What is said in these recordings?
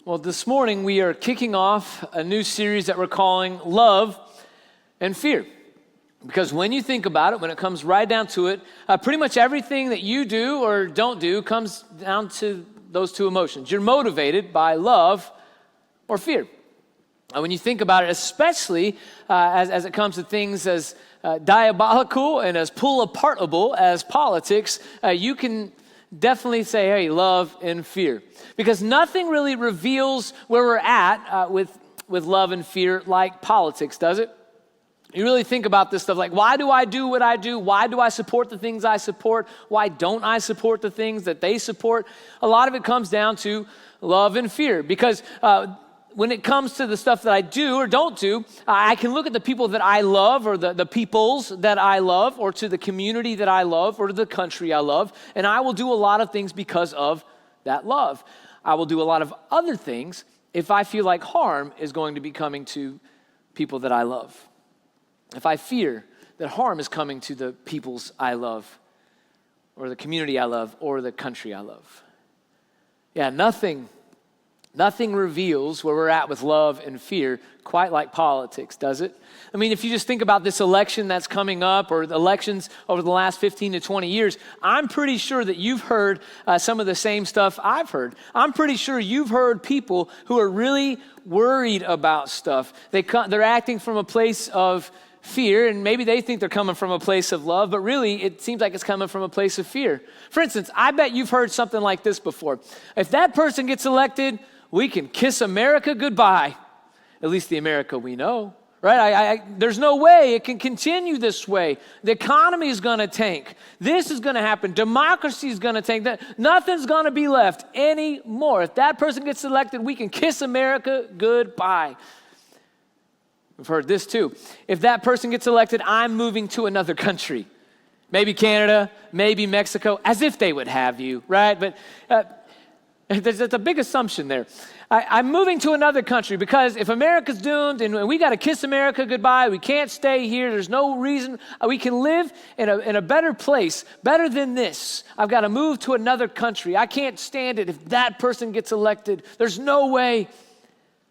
Well, this morning we are kicking off a new series that we're calling Love and Fear. Because when you think about it, when it comes right down to it, pretty much everything that you do or don't do comes down to those two emotions. You're motivated by love or fear. When you think about it, especially as it comes to things as diabolical and as pull-apartable as politics, you can definitely say, hey, love and fear. Because nothing really reveals where we're at with love and fear like politics, does it? You really think about this stuff like, why do I do what I do? Why do I support the things I support? Why don't I support the things that they support? A lot of it comes down to love and fear. Because when it comes to the stuff that I do or don't do, I can look at the people that I love or the peoples that I love or to the community that I love or to the country I love, and I will do a lot of things because of that love. I will do a lot of other things if I feel like harm is going to be coming to people that I love. If I fear that harm is coming to the peoples I love or the community I love or the country I love. Yeah, nothing reveals where we're at with love and fear quite like politics, does it? I mean, if you just think about this election that's coming up or the elections over the last 15 to 20 years, I'm pretty sure that you've heard some of the same stuff I've heard. I'm pretty sure you've heard people who are really worried about stuff. They're acting from a place of fear, and maybe they think they're coming from a place of love, but really it seems like it's coming from a place of fear. For instance, I bet you've heard something like this before. If that person gets elected, we can kiss America goodbye, at least the America we know, right? There's no way it can continue this way. The economy is going to tank. This is going to happen. Democracy is going to tank. Nothing's going to be left anymore. If that person gets elected, we can kiss America goodbye. We've heard this too. If that person gets elected, I'm moving to another country. Maybe Canada, maybe Mexico, as if they would have you, right? But there's a big assumption there. I'm moving to another country because if America's doomed and we got to kiss America goodbye, we can't stay here. There's no reason we can live in a better place, better than this. I've got to move to another country. I can't stand it if that person gets elected. There's no way.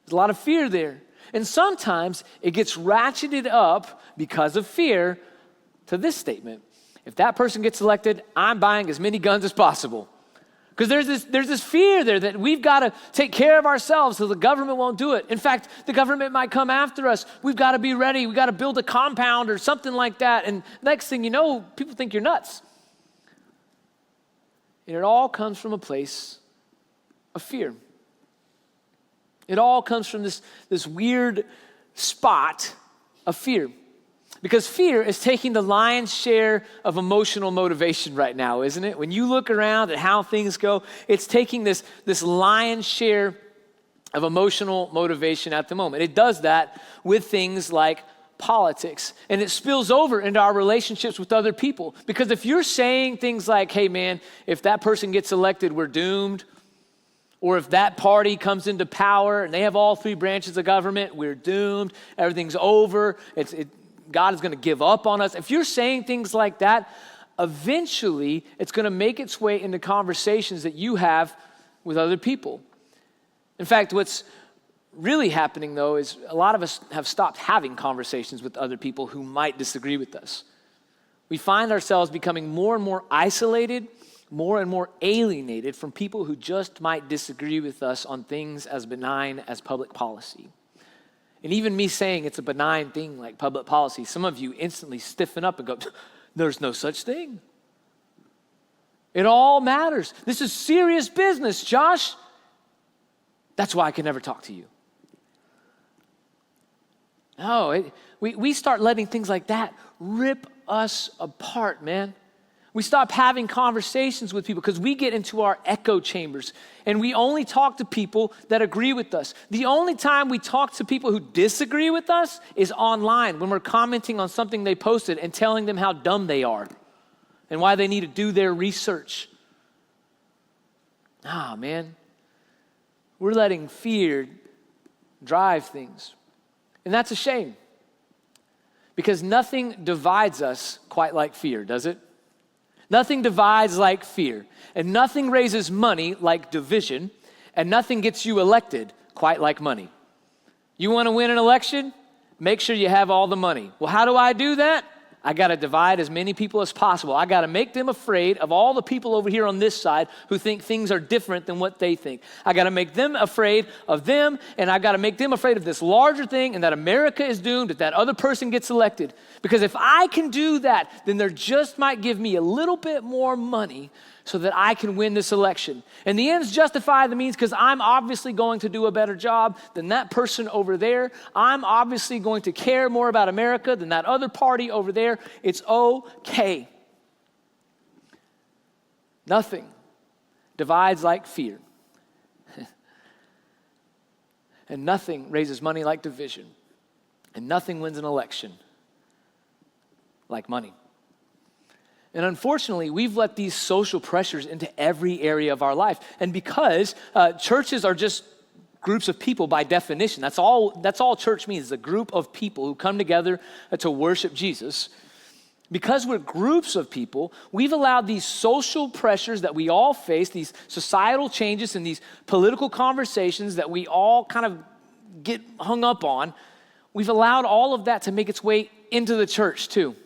There's a lot of fear there. And sometimes it gets ratcheted up because of fear to this statement. If that person gets elected, I'm buying as many guns as possible. Because there's this fear there that we've got to take care of ourselves so the government won't do it. In fact, the government might come after us. We've got to be ready. We've got to build a compound or something like that. And next thing you know, people think you're nuts. And it all comes from a place of fear. It all comes from this weird spot of fear. Because fear is taking the lion's share of emotional motivation right now, isn't it? When you look around at how things go, it's taking this lion's share of emotional motivation at the moment. It does that with things like politics. And it spills over into our relationships with other people. Because if you're saying things like, hey man, if that person gets elected, we're doomed. Or if that party comes into power and they have all three branches of government, we're doomed, everything's over, God is going to give up on us. If you're saying things like that, eventually it's going to make its way into conversations that you have with other people. In fact, what's really happening though is a lot of us have stopped having conversations with other people who might disagree with us. We find ourselves becoming more and more isolated, more and more alienated from people who just might disagree with us on things as benign as public policy. And even me saying it's a benign thing like public policy, some of you instantly stiffen up and go, there's no such thing. It all matters. This is serious business, Josh. That's why I can never talk to you. No, we start letting things like that rip us apart, man. We stop having conversations with people because we get into our echo chambers and we only talk to people that agree with us. The only time we talk to people who disagree with us is online when we're commenting on something they posted and telling them how dumb they are and why they need to do their research. Man, we're letting fear drive things. And that's a shame because nothing divides us quite like fear, does it? Nothing divides like fear, and nothing raises money like division, And nothing gets you elected quite like money. You want to win an election? Make sure you have all the money. Well, how do I do that? I got to divide as many people as possible. I got to make them afraid of all the people over here on this side who think things are different than what they think. I got to make them afraid of them, and I got to make them afraid of this larger thing and that America is doomed if that other person gets elected. Because if I can do that, then they just might give me a little bit more money so that I can win this election. And the ends justify the means because I'm obviously going to do a better job than that person over there. I'm obviously going to care more about America than that other party over there. It's okay. Nothing divides like fear. And nothing raises money like division. And nothing wins an election like money. And unfortunately, we've let these social pressures into every area of our life. And because churches are just groups of people by definition, that's all church means, is a group of people who come together to worship Jesus. Because we're groups of people, we've allowed these social pressures that we all face, these societal changes and these political conversations that we all kind of get hung up on, we've allowed all of that to make its way into the church too.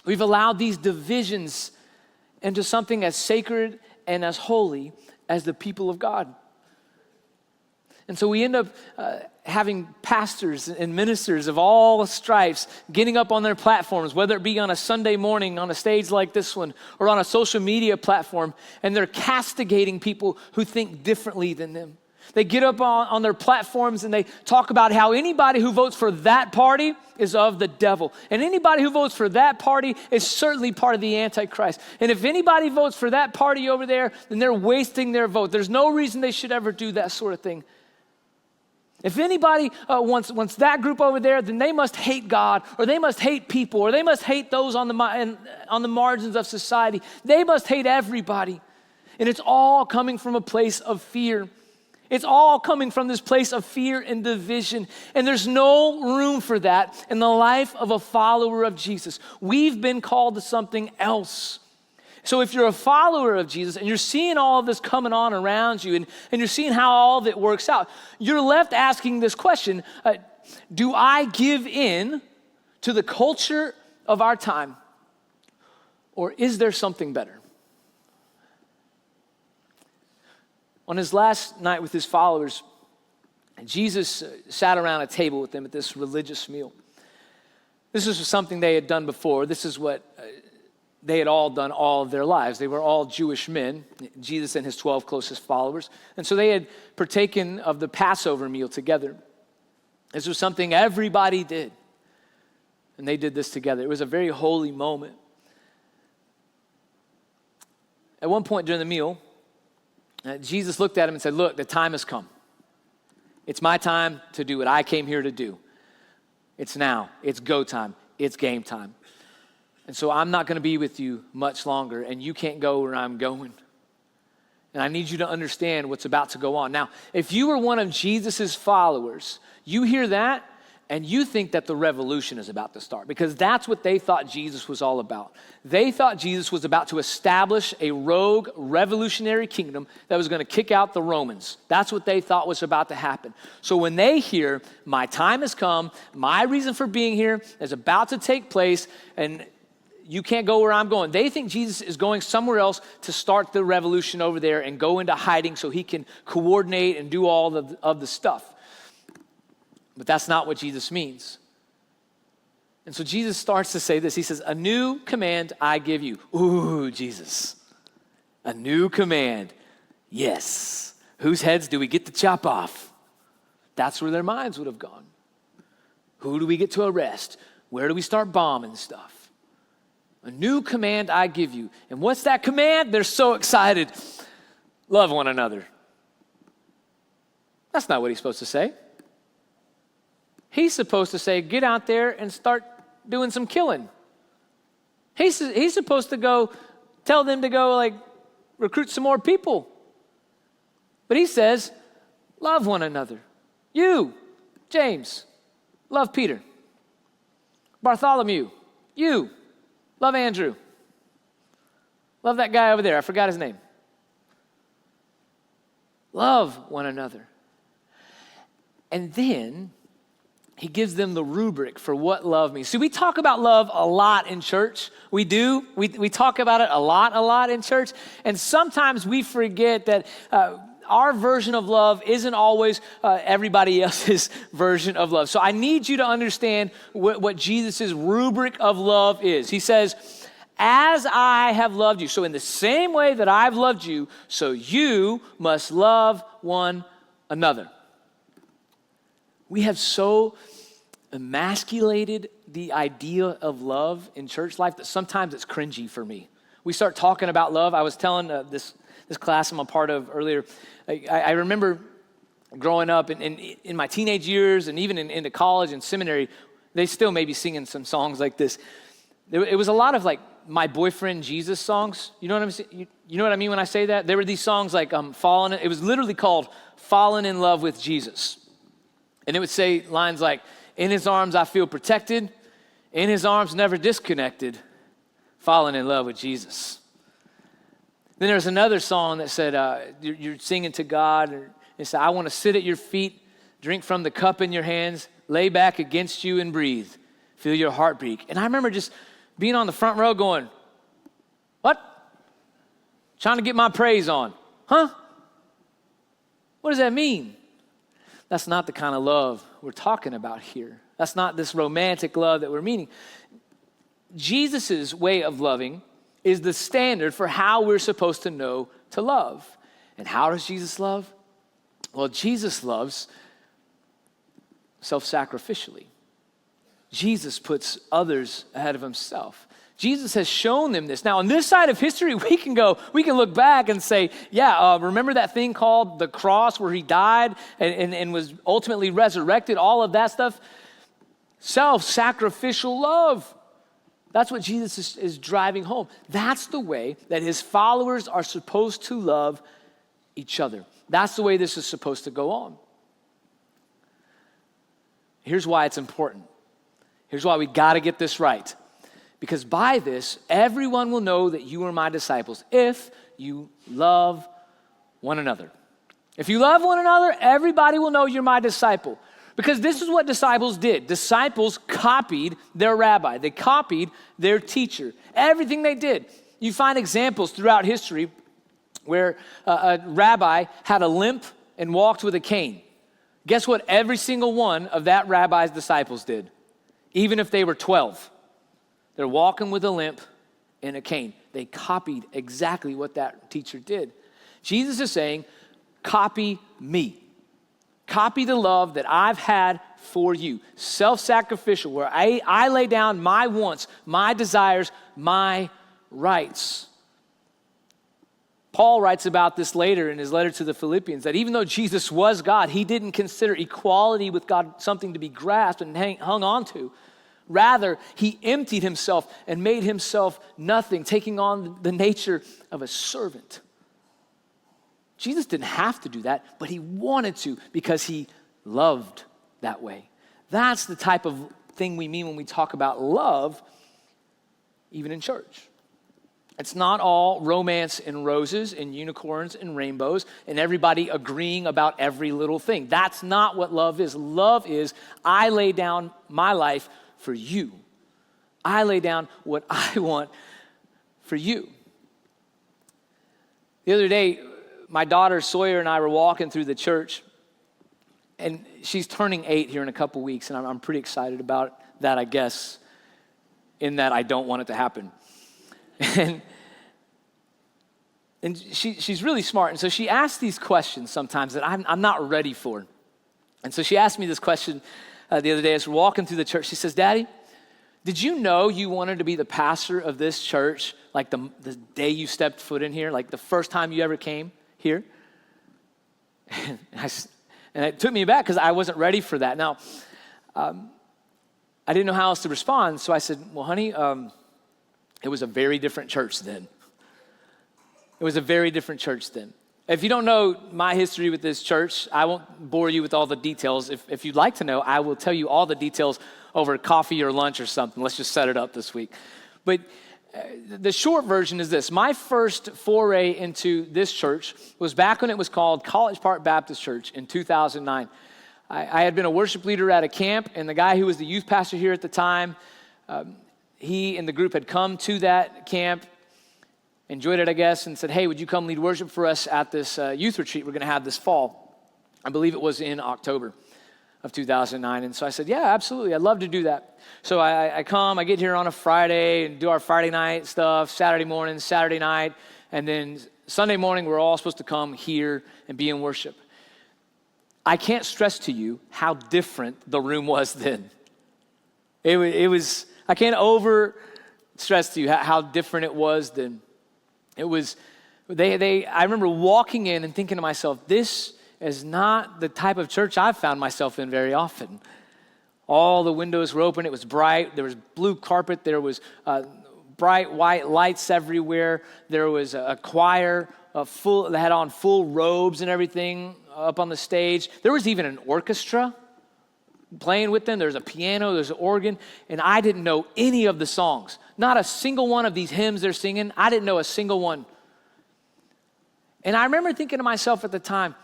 We've allowed these divisions into something as sacred and as holy as the people of God. And so we end up having pastors and ministers of all stripes getting up on their platforms, whether it be on a Sunday morning on a stage like this one or on a social media platform, and they're castigating people who think differently than them. They get up on their platforms and they talk about how anybody who votes for that party is of the devil. And anybody who votes for that party is certainly part of the Antichrist. And if anybody votes for that party over there, then they're wasting their vote. There's no reason they should ever do that sort of thing. If anybody wants that group over there, then they must hate God, or they must hate people, or they must hate those on the margins of society. They must hate everybody. And it's all coming from a place of fear. It's all coming from this place of fear and division. And there's no room for that in the life of a follower of Jesus. We've been called to something else. So if you're a follower of Jesus and you're seeing all of this coming on around you and you're seeing how all of it works out, you're left asking this question, do I give in to the culture of our time, or is there something better? On his last night with his followers, Jesus sat around a table with them at this religious meal. This was something they had done before. This is what they had all done all of their lives. They were all Jewish men, Jesus and his 12 closest followers. And so they had partaken of the Passover meal together. This was something everybody did. And they did this together. It was a very holy moment. At one point during the meal, Jesus looked at him and said, look, the time has come. It's my time to do what I came here to do. It's now. It's go time. It's game time. And so I'm not going to be with you much longer, and you can't go where I'm going. And I need you to understand what's about to go on. Now, if you were one of Jesus's followers, you hear that, and you think that the revolution is about to start, because that's what they thought Jesus was all about. They thought Jesus was about to establish a rogue revolutionary kingdom that was going to kick out the Romans. That's what they thought was about to happen. So when they hear, my time has come, my reason for being here is about to take place, and you can't go where I'm going, they think Jesus is going somewhere else to start the revolution over there and go into hiding so he can coordinate and do all of the stuff. But that's not what Jesus means. And so Jesus starts to say this. He says, a new command I give you. Ooh, Jesus. A new command. Yes. Whose heads do we get to chop off? That's where their minds would have gone. Who do we get to arrest? Where do we start bombing stuff? A new command I give you. And what's that command? They're so excited. Love one another. That's not what he's supposed to say. He's supposed to say, get out there and start doing some killing. He's supposed to go, tell them to go recruit some more people. But he says, love one another. You, James, love Peter. Bartholomew, you, love Andrew. Love that guy over there. I forgot his name. Love one another. And then he gives them the rubric for what love means. See, we talk about love a lot in church. We do. We talk about it a lot in church. And sometimes we forget that our version of love isn't always everybody else's version of love. So I need you to understand what Jesus' rubric of love is. He says, as I have loved you, so in the same way that I've loved you, so you must love one another. We have so emasculated the idea of love in church life that sometimes it's cringy for me. We start talking about love. I was telling this class I'm a part of earlier, I remember growing up in my teenage years and even into college and seminary, they still may be singing some songs like this. It was a lot of like my boyfriend Jesus songs. You know what I'm saying? You know what I mean when I say that? There were these songs like it was literally called Fallen in Love with Jesus. And it would say lines like, in his arms I feel protected, in his arms never disconnected, fallen in love with Jesus. Then there's another song that said, you're singing to God, and it said, I want to sit at your feet, drink from the cup in your hands, lay back against you and breathe, feel your heartbeat. And I remember just being on the front row going, what? Trying to get my praise on. Huh? What does that mean? That's not the kind of love we're talking about here. That's not this romantic love that we're meaning. Jesus' way of loving is the standard for how we're supposed to know to love. And how does Jesus love? Well, Jesus loves self-sacrificially. Jesus puts others ahead of himself. Jesus has shown them this. Now, on this side of history, we can look back and say, remember that thing called the cross where he died and was ultimately resurrected, all of that stuff? Self-sacrificial love. That's what Jesus is driving home. That's the way that his followers are supposed to love each other. That's the way this is supposed to go on. Here's why it's important. Here's why we got to get this right. Because by this, everyone will know that you are my disciples if you love one another. If you love one another, everybody will know you're my disciple. Because this is what disciples did. Disciples copied their rabbi. They copied their teacher. Everything they did. You find examples throughout history where a rabbi had a limp and walked with a cane. Guess what every single one of that rabbi's disciples did? Even if they were 12. They're walking with a limp and a cane. They copied exactly what that teacher did. Jesus is saying, copy me. Copy the love that I've had for you. Self-sacrificial, where I lay down my wants, my desires, my rights. Paul writes about this later in his letter to the Philippians, that even though Jesus was God, he didn't consider equality with God something to be grasped and hung on to. Rather, he emptied himself and made himself nothing, taking on the nature of a servant. Jesus didn't have to do that, but he wanted to because he loved that way. That's the type of thing we mean when we talk about love, even in church. It's not all romance and roses and unicorns and rainbows and everybody agreeing about every little thing. That's not what love is. Love is, I lay down my life for you. I lay down what I want for you. The other day, my daughter Sawyer and I were walking through the church, and she's turning 8 here in a couple weeks, and I'm pretty excited about that, I guess, in that I don't want it to happen. And she's really smart, and so she asks these questions sometimes that I'm not ready for. And so she asked me this question the other day as we're walking through the church. She says, Daddy, did you know you wanted to be the pastor of this church like the day you stepped foot in here, like the first time you ever came here? And it took me back because I wasn't ready for that. Now, I didn't know how else to respond, so I said, well, honey, it was a very different church then. It was a very different church then. If you don't know my history with this church, I won't bore you with all the details. If you'd like to know, I will tell you all the details over coffee or lunch or something. Let's just set it up this week. But the short version is this. My first foray into this church was back when it was called College Park Baptist Church in 2009. I had been a worship leader at a camp, and the guy who was the youth pastor here at the time, he and the group had come to that camp, enjoyed it, I guess, and said, hey, would you come lead worship for us at this youth retreat we're going to have this fall? I believe it was in October of 2009. And so I said, yeah, absolutely. I'd love to do that. So I come, I get here on a Friday and do our Friday night stuff, Saturday morning, Saturday night, and then Sunday morning, we're all supposed to come here and be in worship. I can't stress to you how different the room was then. It was, I can't over stress to you how different it was then. It was, I remember walking in and thinking to myself, this is not the type of church I've found myself in very often. All the windows were open, it was bright, there was blue carpet, there was bright white lights everywhere, there was a choir that had on full robes and everything up on the stage. There was even an orchestra playing with them. There's a piano, there's an organ, and I didn't know any of the songs. Not a single one of these hymns they're singing. I didn't know a single one. And I remember thinking to myself at the time,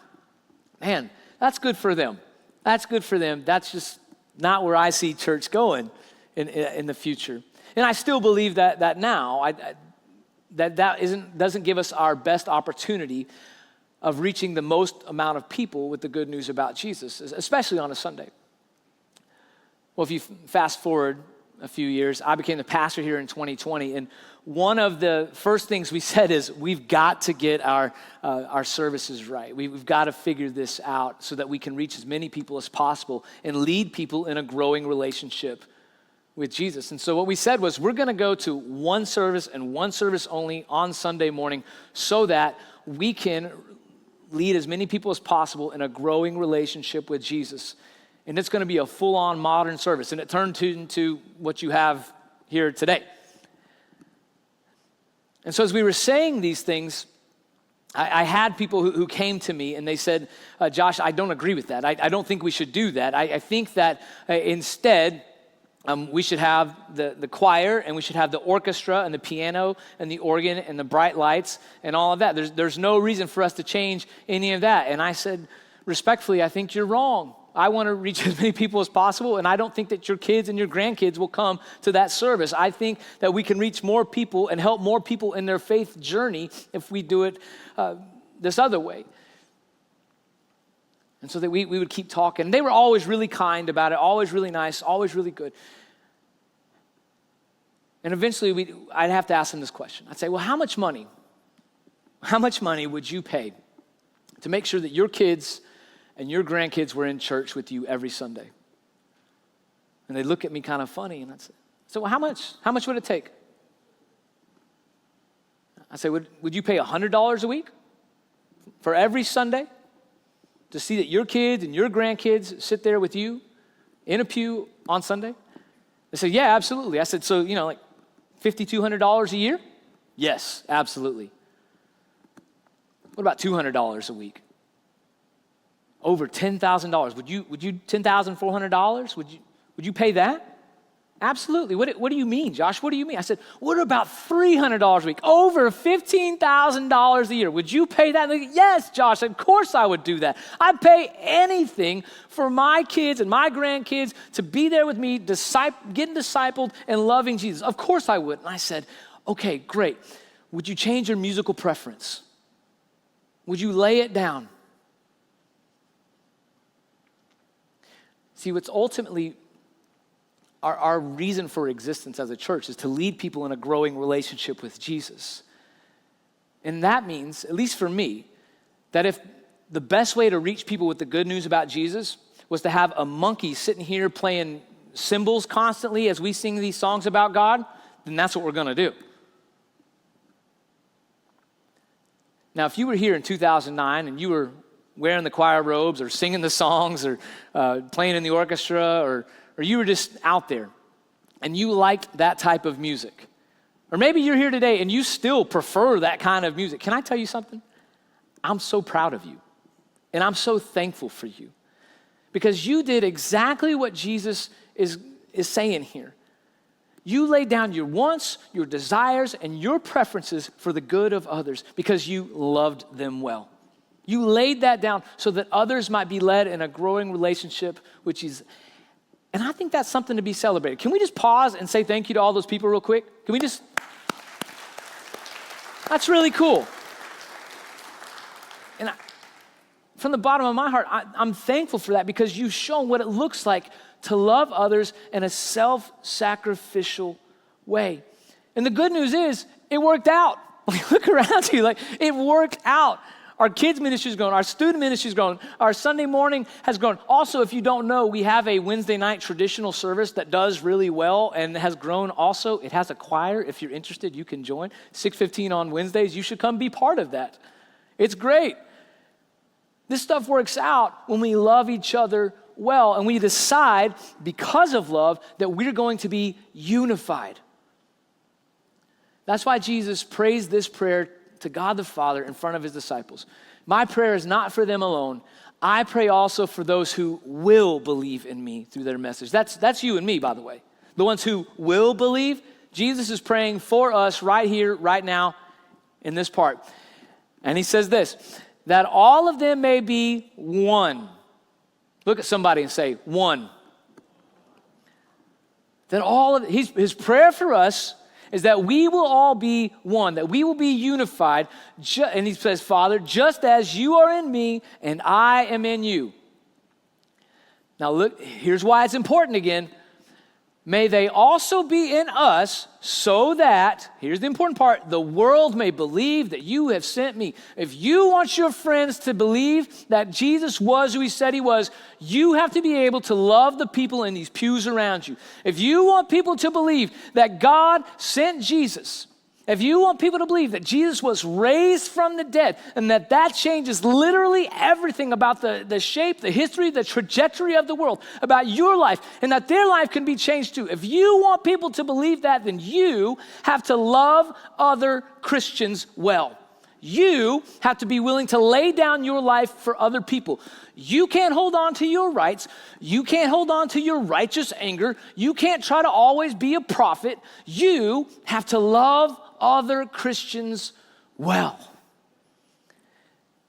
man, that's good for them. That's good for them. That's just not where I see church going in the future. And I still believe that now, that doesn't give us our best opportunity of reaching the most amount of people with the good news about Jesus, especially on a Sunday. Well, if you fast forward a few years, I became the pastor here in 2020, and one of the first things we said is we've got to get our services right. We've got to figure this out so that we can reach as many people as possible and lead people in a growing relationship with Jesus. And so what we said was we're going to go to one service and one service only on Sunday morning so that we can lead as many people as possible in a growing relationship with Jesus. And it's going to be a full-on modern service. And it turned into what you have here today. And so as we were saying these things, I had people who came to me and they said, Josh, I don't agree with that. I don't think we should do that. I think that instead, we should have the choir, and we should have the orchestra and the piano and the organ and the bright lights and all of that. There's no reason for us to change any of that. And I said, respectfully, I think you're wrong. I want to reach as many people as possible, and I don't think that your kids and your grandkids will come to that service. I think that we can reach more people and help more people in their faith journey if we do it this other way. And so that we would keep talking. They were always really kind about it, always really nice, always really good. And eventually I'd have to ask them this question. I'd say, well, how much money would you pay to make sure that your kids and your grandkids were in church with you every Sunday? And they'd look at me kind of funny, and I'd say, so well, how much? How much would it take? I'd say, would you pay $100 a week for every Sunday to see that your kids and your grandkids sit there with you in a pew on Sunday? They said, yeah, absolutely. I said, so, like $5,200 a year? Yes, absolutely. What about $200 a week? Over $10,000. Would you $10,400? Would you pay that? Absolutely. What do you mean, Josh? What do you mean? I said, what about $300 a week? Over $15,000 a year. Would you pay that? Like, yes, Josh, of course I would do that. I'd pay anything for my kids and my grandkids to be there with me, getting discipled and loving Jesus. Of course I would. And I said, okay, great. Would you change your musical preference? Would you lay it down? See, what's ultimately our reason for existence as a church is to lead people in a growing relationship with Jesus. And that means, at least for me, that if the best way to reach people with the good news about Jesus was to have a monkey sitting here playing cymbals constantly as we sing these songs about God, then that's what we're going to do. Now, if you were here in 2009 and you were wearing the choir robes or singing the songs or playing in the orchestra or you were just out there and you liked that type of music, or maybe you're here today and you still prefer that kind of music, can I tell you something? I'm so proud of you and I'm so thankful for you because you did exactly what Jesus is saying here. You laid down your wants, your desires, and your preferences for the good of others because you loved them well. You laid that down so that others might be led in a growing relationship, which is, and I think that's something to be celebrated. Can we just pause and say thank you to all those people real quick? Can we just, that's really cool. And from the bottom of my heart, I'm thankful for that because you've shown what it looks like to love others in a self-sacrificial way. And the good news is, it worked out. Look around you, it worked out. Our kids' ministry is growing. Our student ministry is growing. Our Sunday morning has grown. Also, if you don't know, we have a Wednesday night traditional service that does really well and has grown also. It has a choir. If you're interested, you can join. 6:15 on Wednesdays. You should come be part of that. It's great. This stuff works out when we love each other well, and we decide, because of love, that we're going to be unified. That's why Jesus prays this prayer to God the Father in front of his disciples. My prayer is not for them alone. I pray also for those who will believe in me through their message. That's you and me, by the way. The ones who will believe, Jesus is praying for us right here, right now, in this part. And he says this, that all of them may be one. Look at somebody and say, one. That all of his prayer for us is that we will all be one, that we will be unified. And he says, Father, just as you are in me and I am in you. Now look, here's why it's important again. May they also be in us so that, here's the important part, the world may believe that you have sent me. If you want your friends to believe that Jesus was who he said he was, you have to be able to love the people in these pews around you. If you want people to believe that God sent Jesus, if you want people to believe that Jesus was raised from the dead and that changes literally everything about the shape, the history, the trajectory of the world, about your life, and that their life can be changed too. If you want people to believe that, then you have to love other Christians well. You have to be willing to lay down your life for other people. You can't hold on to your rights. You can't hold on to your righteous anger. You can't try to always be a prophet. You have to love other Christians well.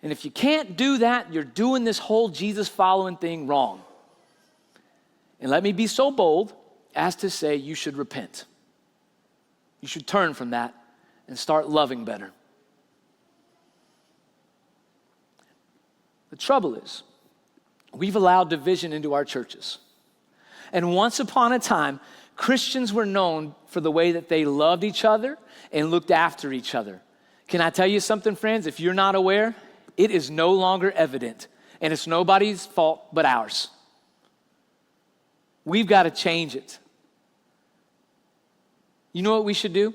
And if you can't do that, you're doing this whole Jesus following thing wrong. And let me be so bold as to say you should repent. You should turn from that and start loving better. The trouble is, we've allowed division into our churches. And once upon a time, Christians were known for the way that they loved each other and looked after each other. Can I tell you something, friends? If you're not aware, it is no longer evident, and it's nobody's fault but ours. We've got to change it. You know what we should do?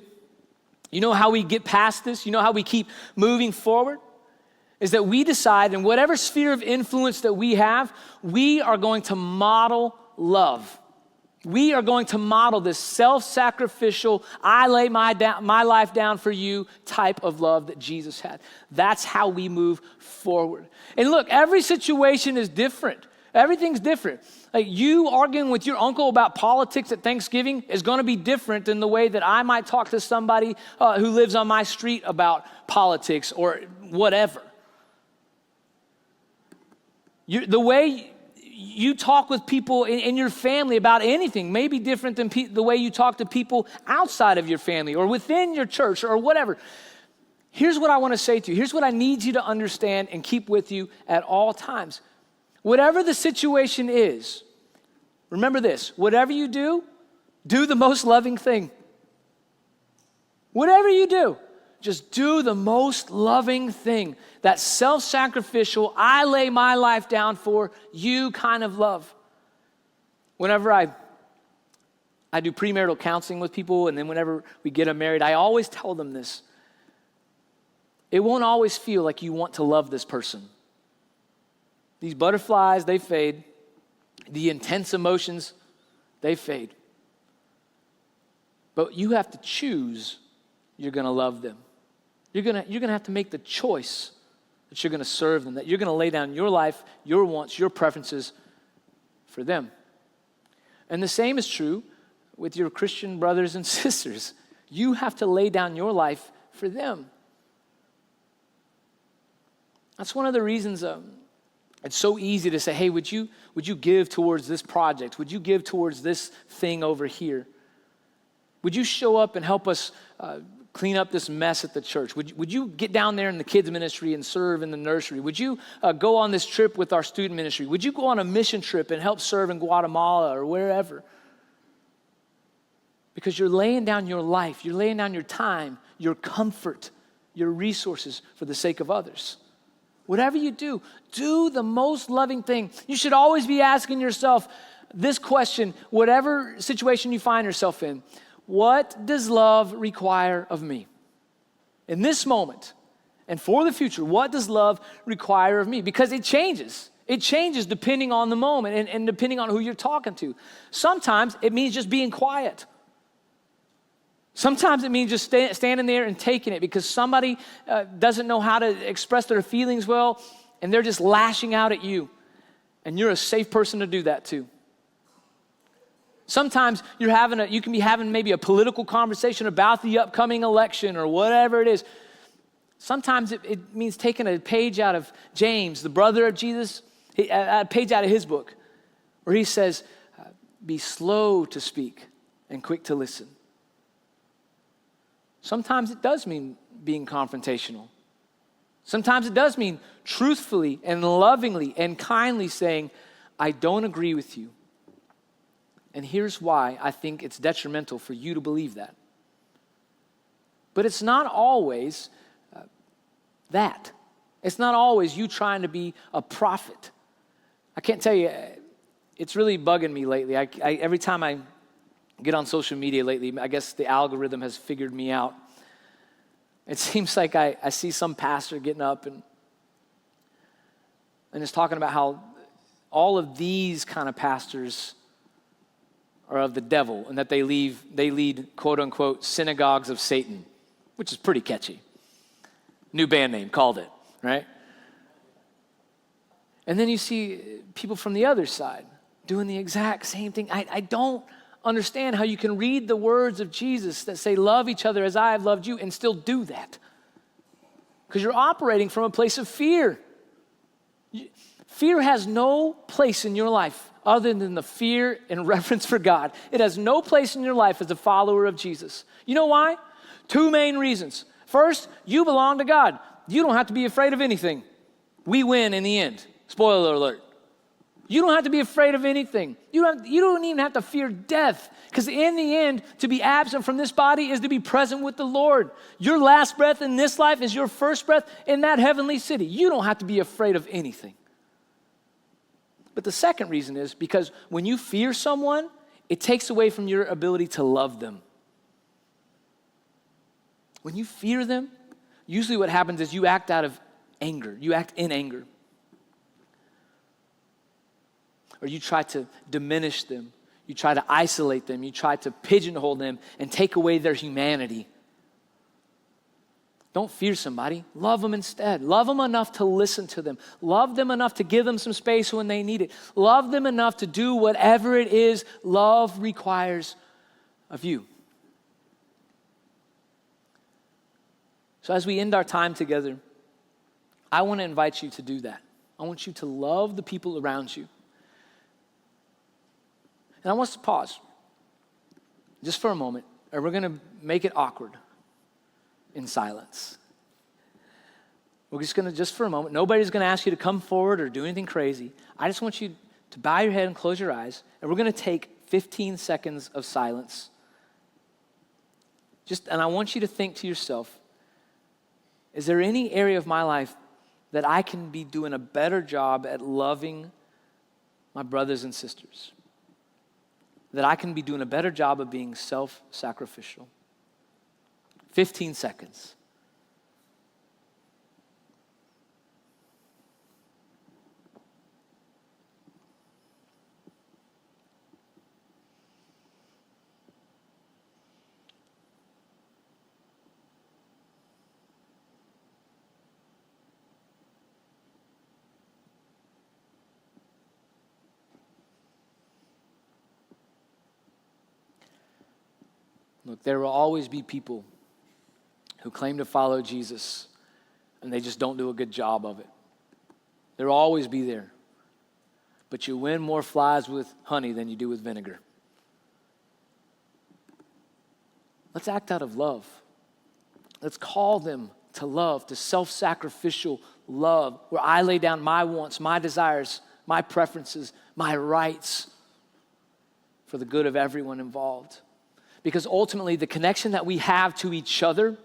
You know how we get past this? You know how we keep moving forward? Is that we decide in whatever sphere of influence that we have, we are going to model love. We are going to model this self-sacrificial, I lay my life down for you type of love that Jesus had. That's how we move forward. And look, every situation is different. Everything's different. Like you arguing with your uncle about politics at Thanksgiving is going to be different than the way that I might talk to somebody who lives on my street about politics or whatever. The way you talk with people in your family about anything may be different than the way you talk to people outside of your family or within your church or whatever. Here's what I want to say to you. Here's what I need you to understand and keep with you at all times. Whatever the situation is, remember this, whatever you do the most loving thing. Whatever you do, just do the most loving thing. That self-sacrificial, I lay my life down for you kind of love. Whenever I do premarital counseling with people, and then whenever we get them married, I always tell them this. It won't always feel like you want to love this person. These butterflies, they fade. The intense emotions, they fade. But you have to choose you're going to love them. You're going to have to make the choice that you're going to serve them, that you're going to lay down your life, your wants, your preferences for them. And the same is true with your Christian brothers and sisters. You have to lay down your life for them. That's one of the reasons it's so easy to say, hey, would you give towards this project? Would you give towards this thing over here? Would you show up and help us clean up this mess at the church? Would you get down there in the kids ministry and serve in the nursery? Would you go on this trip with our student ministry? Would you go on a mission trip and help serve in Guatemala or wherever? Because you're laying down your life, you're laying down your time, your comfort, your resources for the sake of others. Whatever you do the most loving thing. You should always be asking yourself this question, whatever situation you find yourself in. What does love require of me? In this moment and for the future, what does love require of me? Because it changes. It changes depending on the moment and depending on who you're talking to. Sometimes it means just being quiet. Sometimes it means just standing there and taking it because somebody doesn't know how to express their feelings well and they're just lashing out at you. And you're a safe person to do that too. Sometimes you can be having maybe a political conversation about the upcoming election or whatever it is. Sometimes it means taking a page out of James, the brother of Jesus, a page out of his book, where he says, be slow to speak and quick to listen. Sometimes it does mean being confrontational. Sometimes it does mean truthfully and lovingly and kindly saying, I don't agree with you. And here's why I think it's detrimental for you to believe that. But it's not always that. It's not always you trying to be a prophet. I can't tell you, it's really bugging me lately. Every time I get on social media lately, I guess the algorithm has figured me out. It seems like I see some pastor getting up and is talking about how all of these kind of pastors are of the devil and that they lead quote unquote synagogues of Satan, which is pretty catchy. New band name, called it, right? And then you see people from the other side doing the exact same thing. I don't understand how you can read the words of Jesus that say, love each other as I have loved you, and still do that. Because you're operating from a place of fear. Fear has no place in your life other than the fear and reverence for God. It has no place in your life as a follower of Jesus. You know why? Two main reasons. First, you belong to God. You don't have to be afraid of anything. We win in the end. Spoiler alert. You don't have to be afraid of anything. You don't even have to fear death. Because in the end, to be absent from this body is to be present with the Lord. Your last breath in this life is your first breath in that heavenly city. You don't have to be afraid of anything. But the second reason is because when you fear someone, it takes away from your ability to love them. When you fear them, usually what happens is you act out of anger. You act in anger. Or you try to diminish them. You try to isolate them. You try to pigeonhole them and take away their humanity. Don't fear somebody. Love them instead. Love them enough to listen to them. Love them enough to give them some space when they need it. Love them enough to do whatever it is love requires of you. So as we end our time together, I want to invite you to do that. I want you to love the people around you. And I want us to pause just for a moment, and we're going to make it awkward in silence. We're just going to, just for a moment, nobody's going to ask you to come forward or do anything crazy. I just want you to bow your head and close your eyes, and we're going to take 15 seconds of silence. And I want you to think to yourself, is there any area of my life that I can be doing a better job at loving my brothers and sisters? That I can be doing a better job of being self-sacrificial? 15 seconds. Look, there will always be people who claim to follow Jesus and they just don't do a good job of it. There will always be there. But you win more flies with honey than you do with vinegar. Let's act out of love. Let's call them to love, to self-sacrificial love, where I lay down my wants, my desires, my preferences, my rights for the good of everyone involved. Because ultimately, the connection that we have to each other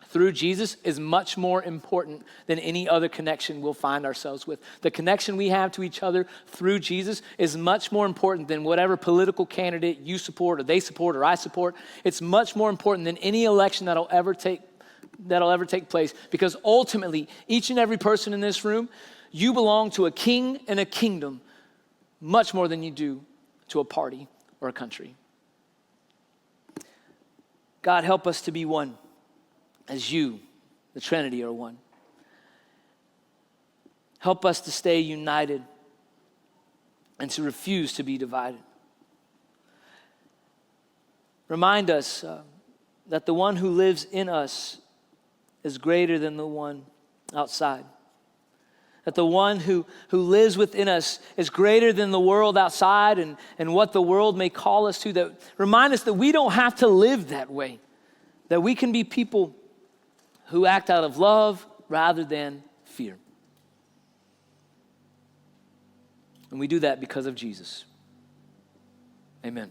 through Jesus is much more important than any other connection we'll find ourselves with. The connection we have to each other through Jesus is much more important than whatever political candidate you support or they support or I support. It's much more important than any election that'll ever take place, because ultimately, each and every person in this room, you belong to a king and a kingdom much more than you do to a party or a country. God, help us to be one as you, the Trinity, are one. Help us to stay united and to refuse to be divided. Remind us that the one who lives in us is greater than the one outside. That the one who lives within us is greater than the world outside and what the world may call us to. That remind us that we don't have to live that way. That we can be people who act out of love rather than fear. And we do that because of Jesus. Amen.